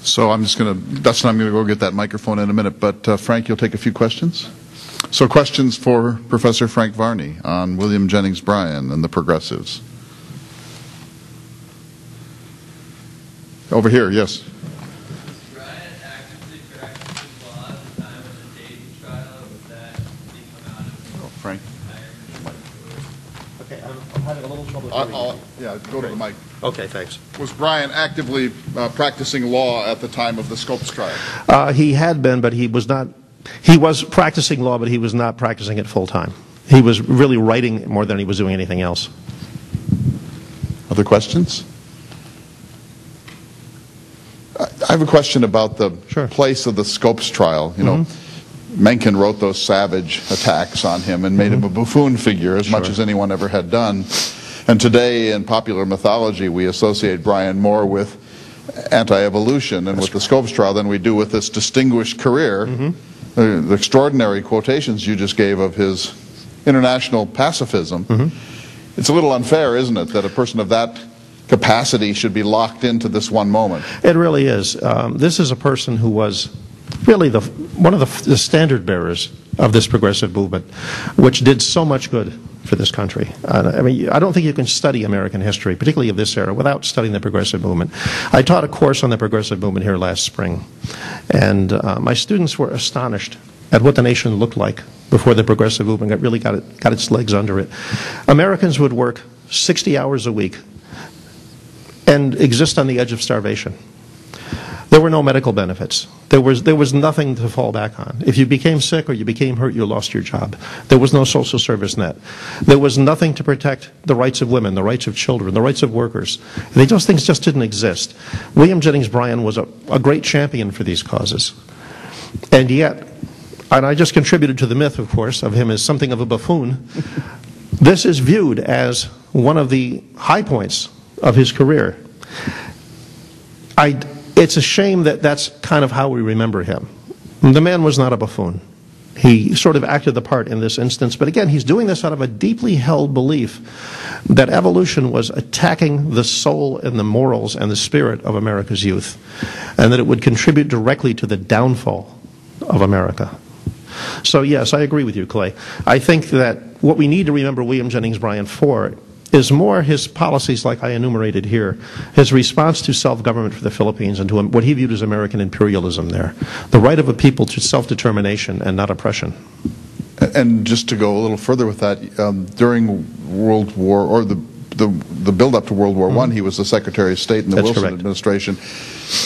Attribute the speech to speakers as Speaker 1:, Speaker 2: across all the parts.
Speaker 1: So I'm just going to, Dustin, I'm going to go get that microphone in a minute, but Frank, you'll take a few questions? So questions for Professor Frank Varney on William Jennings Bryan and the progressives. Over here, yes.
Speaker 2: Bryan actively practicing law at the time of the Dayton trial, or was that become out of
Speaker 1: Frank.
Speaker 3: Okay, I'm having a little trouble.
Speaker 1: Yeah, go to the mic.
Speaker 3: Okay, thanks.
Speaker 1: Was Bryan actively practicing law at the time of the Scopes trial?
Speaker 3: He had been, but he was not. He was practicing law, but he was not practicing it full time. He was really writing more than he was doing anything else.
Speaker 1: Other questions? I have a question about the place of the Scopes trial. You know, Mencken wrote those savage attacks on him and made him a buffoon figure as much as anyone ever had done. And today in popular mythology we associate Bryan more with anti-evolution and with the Scopes trial than we do with this distinguished career. The extraordinary quotations you just gave of his international pacifism. It's a little unfair, isn't it, that a person of that capacity should be locked into this one moment?
Speaker 3: It really is. This is a person who was really one of the standard bearers of this progressive movement, which did so much good for this country. I mean, I don't think you can study American history, particularly of this era, without studying the progressive movement. I taught a course on the progressive movement here last spring, and my students were astonished at what the nation looked like before the progressive movement really got its legs under it. Americans would work 60 hours a week and exist on the edge of starvation. There were no medical benefits. There was nothing to fall back on. If you became sick or you became hurt, you lost your job. There was no social service net. There was nothing to protect the rights of women, the rights of children, the rights of workers. Those things just didn't exist. William Jennings Bryan was a great champion for these causes. And yet, and I just contributed to the myth, of course, of him as something of a buffoon, this is viewed as one of the high points of his career. It's a shame that that's kind of how we remember him. The man was not a buffoon. He sort of acted the part in this instance, but again, he's doing this out of a deeply held belief that evolution was attacking the soul and the morals and the spirit of America's youth, and that it would contribute directly to the downfall of America. So yes, I agree with you, Clay. I think that what we need to remember William Jennings Bryan for is more his policies like I enumerated here, his response to self-government for the Philippines and to what he viewed as American imperialism there, the right of a people to self-determination and not oppression.
Speaker 1: And just to go a little further with that, during World War, or the build-up to World War I, he was the Secretary of State in the Wilson administration.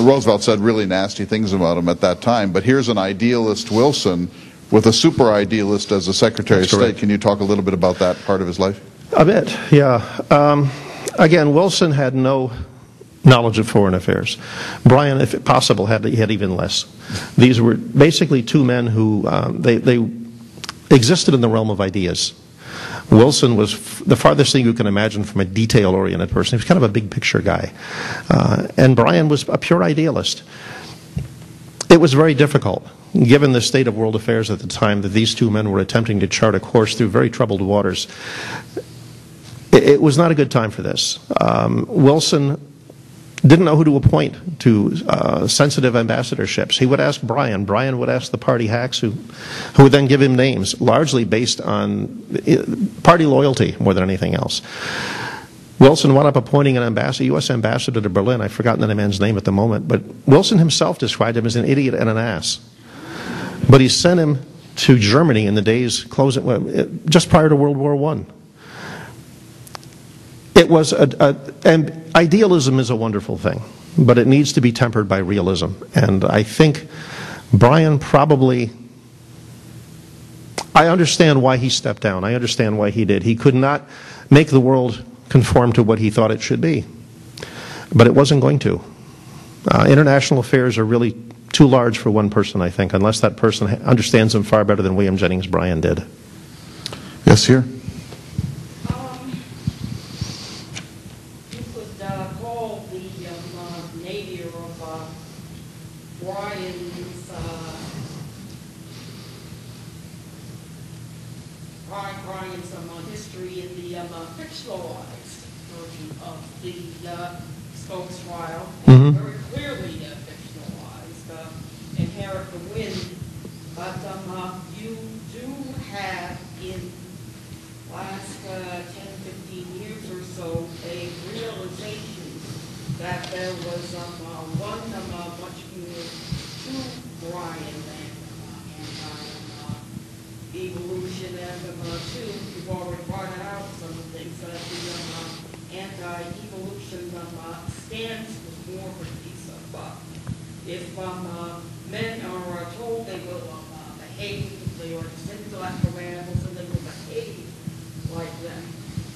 Speaker 1: Roosevelt said really nasty things about him at that time, but here's an idealist Wilson with a super-idealist as the Secretary of State. Can you talk a little bit about that part of his life?
Speaker 3: A bit, yeah. Again, Wilson had no knowledge of foreign affairs. Bryan, if possible, had even less. These were basically two men who they existed in the realm of ideas. Wilson was the farthest thing you can imagine from a detail-oriented person. He was kind of a big-picture guy. And Bryan was a pure idealist. It was very difficult, given the state of world affairs at the time, that these two men were attempting to chart a course through very troubled waters. It was not a good time for this. Wilson didn't know who to appoint to sensitive ambassadorships. He would ask Bryan. Bryan would ask the party hacks who would then give him names, largely based on party loyalty more than anything else. Wilson wound up appointing an U.S. ambassador to Berlin. I've forgotten the man's name at the moment, but Wilson himself described him as an idiot and an ass. But he sent him to Germany in the days just prior to World War I. It was and idealism is a wonderful thing, but it needs to be tempered by realism. And I think Bryan probably, I understand why he stepped down. I understand why he did. He could not make the world conform to what he thought it should be, but it wasn't going to. International affairs are really too large for one person, I think, unless that person understands them far better than William Jennings Bryan did.
Speaker 1: Yes, here.
Speaker 4: Bryan's history in the fictionalized version of the Scopes trial, very clearly fictionalized. inherit the wind, but you do have in last 10, 15 years or so a realization that there was one much more to Bryan than anti-evolution, and two, you've already brought out some things that the anti-evolution stance was more of a piece of if men are told they will behave, they are descended like animals, and they will behave like them.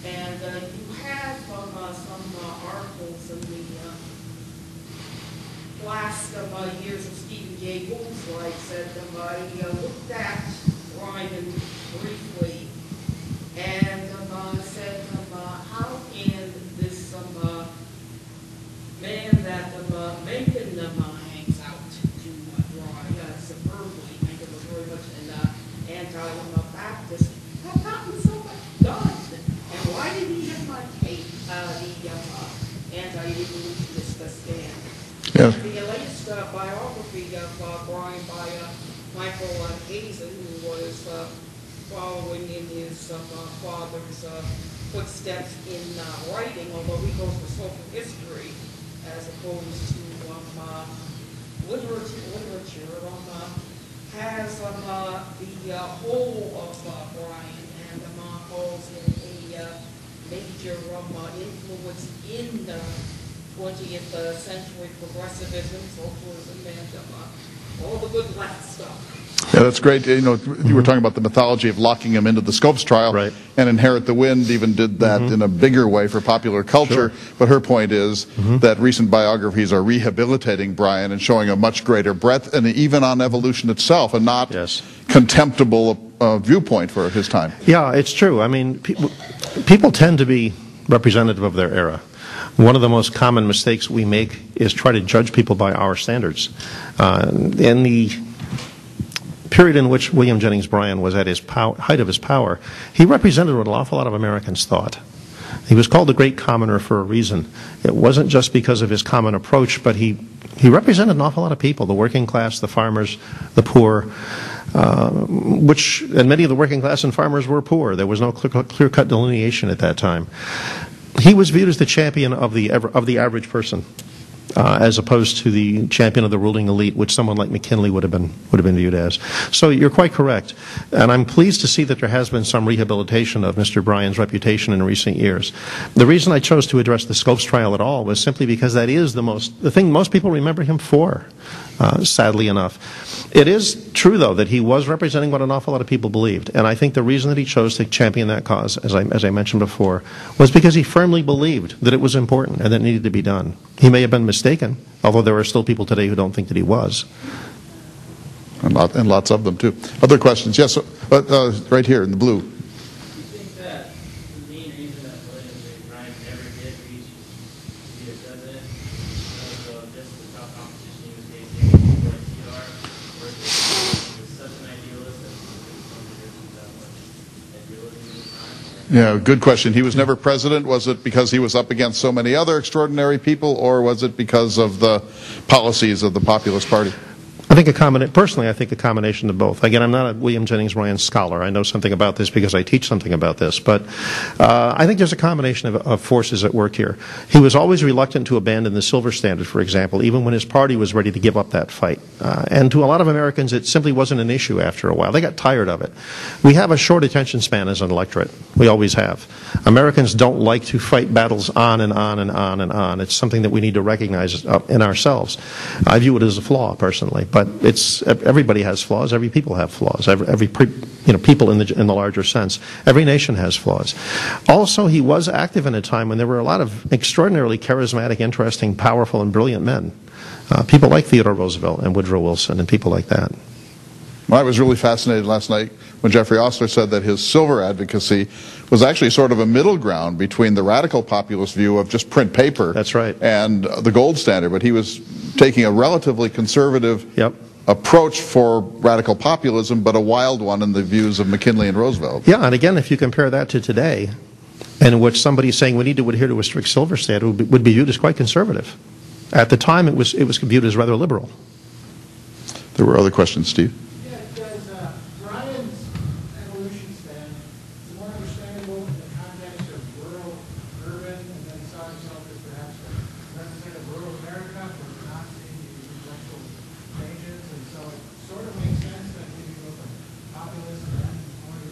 Speaker 4: And you have some articles in the last years of Stephen Jay Gould's life said he looked at Bryan briefly and said, how can this man that Mencken hangs out to dry superbly, Mencken was very much an anti-Baptist, have gotten so much done? And why did he not take the anti-evolutionist stand?
Speaker 1: Yeah.
Speaker 4: The latest biography of Bryan by Michael Hazen, who was following in his father's footsteps in writing, although he goes for social history as opposed to literature, has the whole of Bryan and calls him a major influence in the 20th century progressivism, socialism, and all the good left stuff.
Speaker 1: Yeah, that's great. You know, you were talking about the mythology of locking him into the Scopes trial,
Speaker 3: Right.
Speaker 1: and Inherit the Wind even did that in a bigger way for popular culture. But her point is that recent biographies are rehabilitating Bryan and showing a much greater breadth, and even on evolution itself, a not contemptible viewpoint for his time.
Speaker 3: Yeah, it's true. I mean, people tend to be representative of their era. One of the most common mistakes we make is try to judge people by our standards. In the period in which William Jennings Bryan was at his height of his power, he represented what an awful lot of Americans thought. He was called the Great Commoner for a reason. It wasn't just because of his common approach, but he represented an awful lot of people, the working class, the farmers, the poor, and many of the working class and farmers were poor. There was no clear-cut delineation at that time. He was viewed as the champion of the average person, as opposed to the champion of the ruling elite, which someone like McKinley would have been viewed as. So you're quite correct, and I'm pleased to see that there has been some rehabilitation of Mr. Bryan's reputation in recent years. The reason I chose to address the Scopes trial at all was simply because that is the thing most people remember him for. Sadly enough. It is true, though, that he was representing what an awful lot of people believed, and I think the reason that he chose to champion that cause, as I mentioned before, was because he firmly believed that it was important and that it needed to be done. He may have been mistaken, although there are still people today who don't think that he was.
Speaker 1: And lots of them, too. Other questions? Yes, right here in the blue.
Speaker 2: Do you think that the main reason that William J. Bryan never did reach to be the president was just the tough competition he was facing before Theodore, or he was such an idealist that he didn't want to do that much idealism at the time?
Speaker 1: Yeah, good question. He was never president. Was it because he was up against so many other extraordinary people, or was it because of the policies of the Populist Party?
Speaker 3: I think personally, I think a combination of both. Again, I'm not a William Jennings Bryan scholar. I know something about this because I teach something about this. But I think there's a combination of forces at work here. He was always reluctant to abandon the silver standard, for example, even when his party was ready to give up that fight. And to a lot of Americans, it simply wasn't an issue after a while. They got tired of it. We have a short attention span as an electorate. We always have. Americans don't like to fight battles on and on and on and on. It's something that we need to recognize in ourselves. I view it as a flaw, personally. But everybody has flaws. Every people have flaws. Every people in the larger sense. Every nation has flaws. Also, he was active in a time when there were a lot of extraordinarily charismatic, interesting, powerful, and brilliant men. People like Theodore Roosevelt and Woodrow Wilson and people like that.
Speaker 1: Well, I was really fascinated last night when Jeffrey Ostler said that his silver advocacy was actually sort of a middle ground between the radical populist view of just print paper and the gold standard, but he was taking a relatively conservative approach for radical populism, but a wild one in the views of McKinley and Roosevelt.
Speaker 3: Yeah, and again, if you compare that to today, in which somebody saying we need to adhere to a strict silver standard would be viewed as quite conservative. At the time, it was viewed as rather liberal.
Speaker 1: There were other questions, Steve.
Speaker 5: Yeah, does Bryan's evolution stand is more understandable in the context of rural, urban, and then saw himself as perhaps a representative of rural America, but not seeing the intellectual changes, and so it sort of makes sense that maybe both a populist and more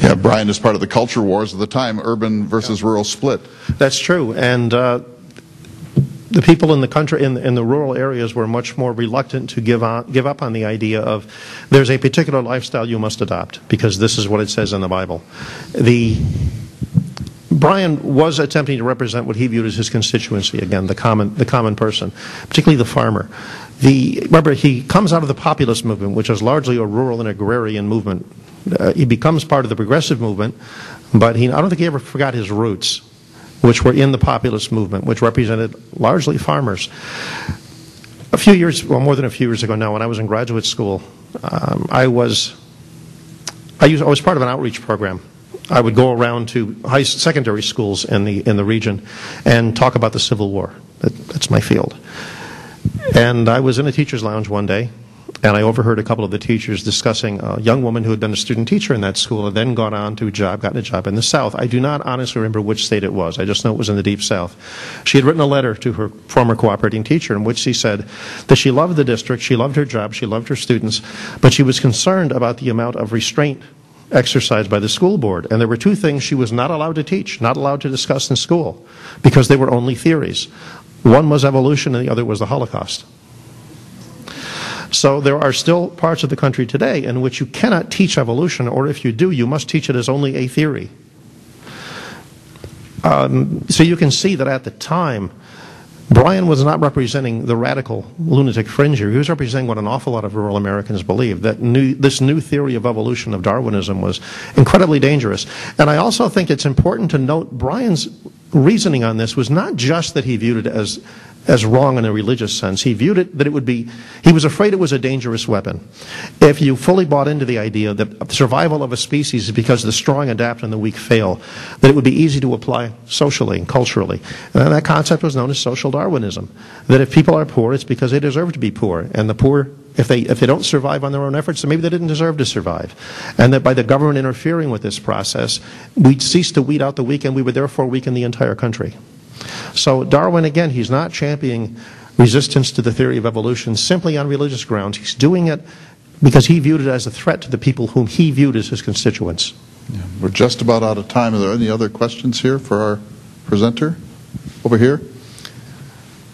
Speaker 1: Yeah, Bryan is part of the culture wars of the time, urban versus rural split.
Speaker 3: That's true, and the people in the country, in the rural areas, were much more reluctant to give up on the idea of there's a particular lifestyle you must adopt because this is what it says in the Bible. Bryan was attempting to represent what he viewed as his constituency, again, the common person, particularly the farmer. Remember, he comes out of the populist movement, which is largely a rural and agrarian movement. He becomes part of the progressive movement, but I don't think he ever forgot his roots, which were in the populist movement, which represented largely farmers. More than a few years ago now, when I was in graduate school, I was part of an outreach program. I would go around to secondary schools in the region and talk about the Civil War. That's my field. And I was in a teacher's lounge one day, and I overheard a couple of the teachers discussing a young woman who had been a student teacher in that school and then gotten a job in the South. I do not honestly remember which state it was. I just know it was in the Deep South. She had written a letter to her former cooperating teacher in which she said that she loved the district, she loved her job, she loved her students, but she was concerned about the amount of restraint exercised by the school board. And there were two things she was not allowed to teach, not allowed to discuss in school, because they were only theories. One was evolution and the other was the Holocaust. So there are still parts of the country today in which you cannot teach evolution, or if you do, you must teach it as only a theory. So you can see that at the time, Bryan was not representing the radical lunatic fringe here. He was representing what an awful lot of rural Americans believed, that this new theory of evolution, of Darwinism, was incredibly dangerous. And I also think it's important to note Bryan's reasoning on this was not just that he viewed it as wrong in a religious sense. He viewed it that he was afraid it was a dangerous weapon. If you fully bought into the idea that survival of a species is because the strong adapt and the weak fail, that it would be easy to apply socially and culturally. And that concept was known as social Darwinism. That if people are poor, it's because they deserve to be poor. And the poor, if they don't survive on their own efforts, then maybe they didn't deserve to survive. And that by the government interfering with this process, we'd cease to weed out the weak, and we would therefore weaken the entire country. So Darwin, again, he's not championing resistance to the theory of evolution simply on religious grounds. He's doing it because he viewed it as a threat to the people whom he viewed as his constituents.
Speaker 1: Yeah, we're just about out of time. Are there any other questions here for our presenter? Over here?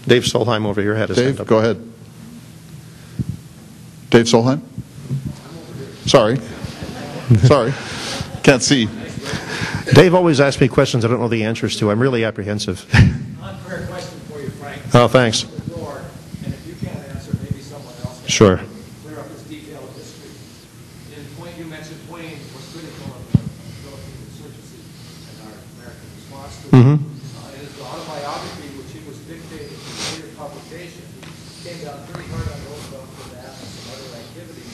Speaker 3: Dave Solheim over here had his hand up.
Speaker 1: Dave, go ahead. Dave Solheim? Sorry. Sorry. Can't see.
Speaker 3: Dave always asks me questions I don't know the answers to. I'm really apprehensive.
Speaker 6: Unfair question for you, Frank.
Speaker 3: Oh, thanks.
Speaker 6: And if you can't answer, maybe someone else can.
Speaker 3: Sure.
Speaker 6: Clear up this detail of history. In Twain, you mentioned Twain was critical of the military insurgency and our American response to it. In his autobiography, which he was dictating to later publication, he came down pretty hard on Roosevelt for that and some other activities.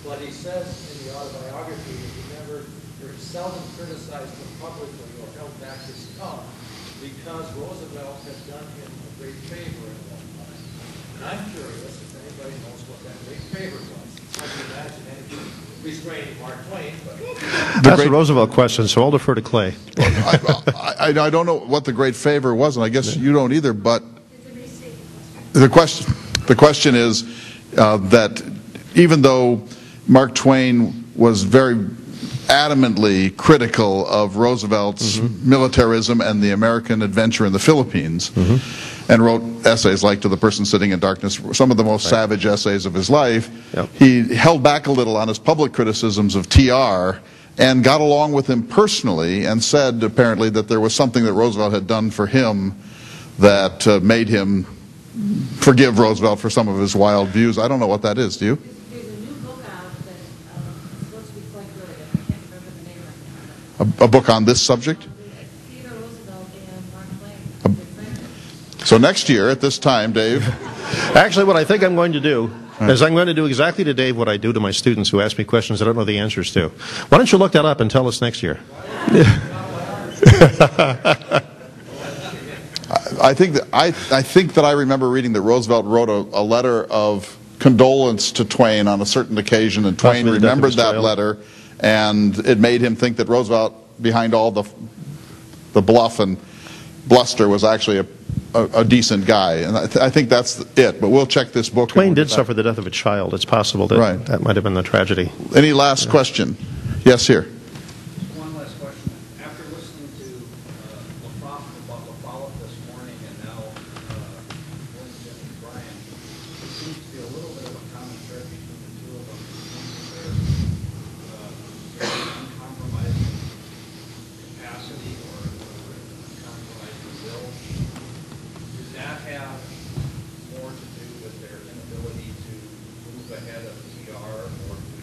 Speaker 6: But he says in the autobiography that he seldom criticized him publicly or held back his tongue because Roosevelt had done him a great favor at one time. And I'm curious if anybody knows what that great favor was. It's hard to imagine anything restraining Mark Twain, but...
Speaker 3: That's a Roosevelt question, so I'll defer to Clay.
Speaker 1: I don't know what the great favor was, and I guess you don't either, but the question is that even though Mark Twain was very adamantly critical of Roosevelt's militarism and the American adventure in the Philippines, and wrote essays like To the Person Sitting in Darkness, some of the most savage essays of his life.
Speaker 3: Yep.
Speaker 1: He held back a little on his public criticisms of TR and got along with him personally and said apparently that there was something that Roosevelt had done for him that made him forgive Roosevelt for some of his wild views. I don't know what that is. Do you?
Speaker 7: There's a new book out that is supposed to be quite good. I can't remember the name right now.
Speaker 1: A book on this subject?
Speaker 7: Theodore Roosevelt and Mark Twain.
Speaker 1: So next year at this time, Dave.
Speaker 3: Actually, what I think I'm going to do is I'm going to do exactly to Dave what I do to my students who ask me questions I don't know the answers to. Why don't you look that up and tell us next year? I
Speaker 1: think that I remember reading that Roosevelt wrote a letter of condolence to Twain on a certain occasion, and Twain
Speaker 3: Possibly the death of
Speaker 1: remembered
Speaker 3: his
Speaker 1: that
Speaker 3: child.
Speaker 1: letter, and it made him think that Roosevelt, behind all the bluff and bluster, was actually a decent guy. And I think that's it, but we'll check this book.
Speaker 3: Twain did suffer the death of a child. It's possible that
Speaker 1: Right.
Speaker 3: that might have been the tragedy.
Speaker 1: Any last question? Yes, here.
Speaker 6: One last question. After listening to LaFollette this morning and now Williamson and Bryan, it seems to be a little bit of a common thread between the two of them. There's uncompromising capacity or uncompromising will. Does that have more to do with their inability to move ahead of TR or to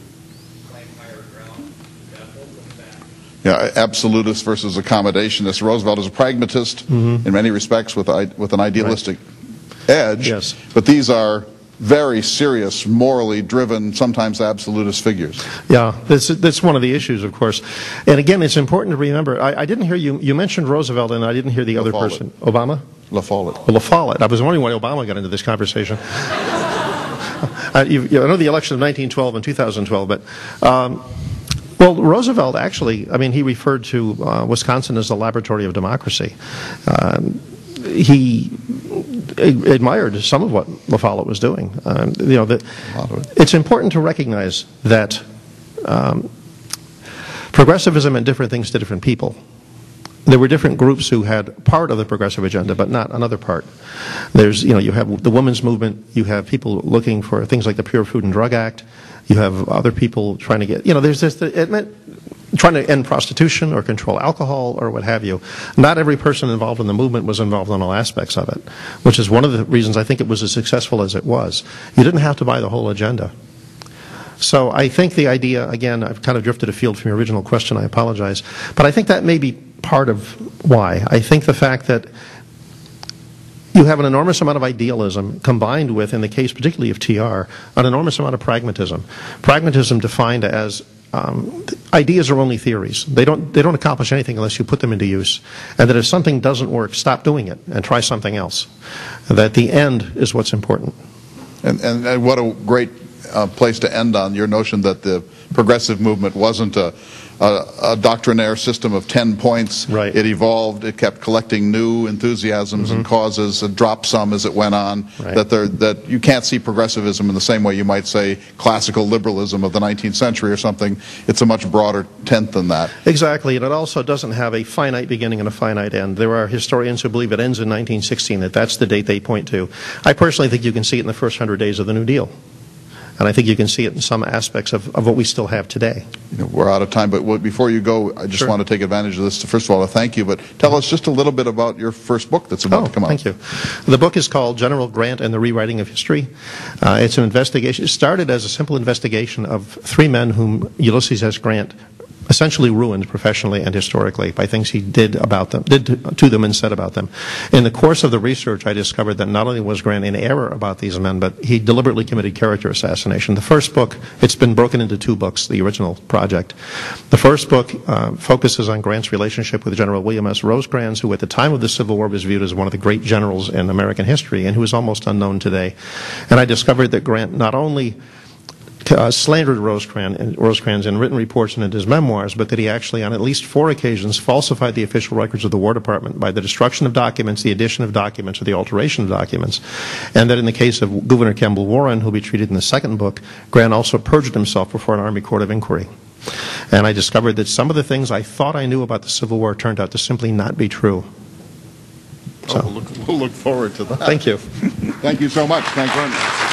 Speaker 6: claim higher ground? Does that hold them back?
Speaker 1: Yeah, absolutist versus accommodationist. Roosevelt is a pragmatist in many respects with an idealistic edge.
Speaker 3: Yes.
Speaker 1: But these are very serious, morally driven, sometimes absolutist figures.
Speaker 3: Yeah, that's one of the issues, of course. And again, it's important to remember, I didn't hear you mentioned Roosevelt, and I didn't hear the other
Speaker 1: LaFollette.
Speaker 3: person. Obama?
Speaker 1: LaFollette.
Speaker 3: Well, LaFollette. I was wondering why Obama got into this conversation. I know the election of 1912 and 2012, but well, Roosevelt actually, I mean, he referred to Wisconsin as the laboratory of democracy. He admired some of what LaFollette was doing. It's important to recognize that progressivism meant different things to different people. There were different groups who had part of the progressive agenda, but not another part. There's, you have the women's movement, you have people looking for things like the Pure Food and Drug Act, you have other people trying to get, there's this, it meant trying to end prostitution or control alcohol or what have you. Not every person involved in the movement was involved in all aspects of it, which is one of the reasons I think it was as successful as it was. You didn't have to buy the whole agenda. So I think the idea, again, I've kind of drifted afield from your original question, I apologize, but I think that may be part of why. I think the fact that you have an enormous amount of idealism combined with, in the case particularly of TR, an enormous amount of pragmatism. Pragmatism defined as ideas are only theories. They don't accomplish anything unless you put them into use. And that if something doesn't work, stop doing it and try something else. That the end is what's important.
Speaker 1: And what a great place to end on, your notion that the progressive movement wasn't a doctrinaire system of 10 points.
Speaker 3: Right.
Speaker 1: It evolved. It kept collecting new enthusiasms and causes and dropped some as it went on.
Speaker 3: Right.
Speaker 1: That you can't see progressivism in the same way you might say classical liberalism of the 19th century or something. It's a much broader tent than that.
Speaker 3: Exactly, and it also doesn't have a finite beginning and a finite end. There are historians who believe it ends in 1916, that's the date they point to. I personally think you can see it in the first 100 days of the New Deal. And I think you can see it in some aspects of what we still have today.
Speaker 1: We're out of time, but before you go, I just want to take advantage of this to, first of all, to thank you, but tell us just a little bit about your first book that's about to come out.
Speaker 3: Thank you. The book is called General Grant and the Rewriting of History. It's an investigation. It started as a simple investigation of three men whom Ulysses S. Grant essentially ruined professionally and historically by things he did to them and said about them. In the course of the research, I discovered that not only was Grant in error about these men, but he deliberately committed character assassination. The first book, it's been broken into two books, the original project. The first book focuses on Grant's relationship with General William S. Rosecrans, who at the time of the Civil War was viewed as one of the great generals in American history and who is almost unknown today. And I discovered that Grant not only slandered Rosecrans in written reports and in his memoirs, but that he actually, on at least 4 occasions, falsified the official records of the War Department by the destruction of documents, the addition of documents, or the alteration of documents. And that in the case of Gouverneur Campbell Warren, who will be treated in the second book, Grant also perjured himself before an Army court of inquiry. And I discovered that some of the things I thought I knew about the Civil War turned out to simply not be true. So,
Speaker 1: We'll look forward to that.
Speaker 3: thank you.
Speaker 1: Thank you so much. Thank you very much.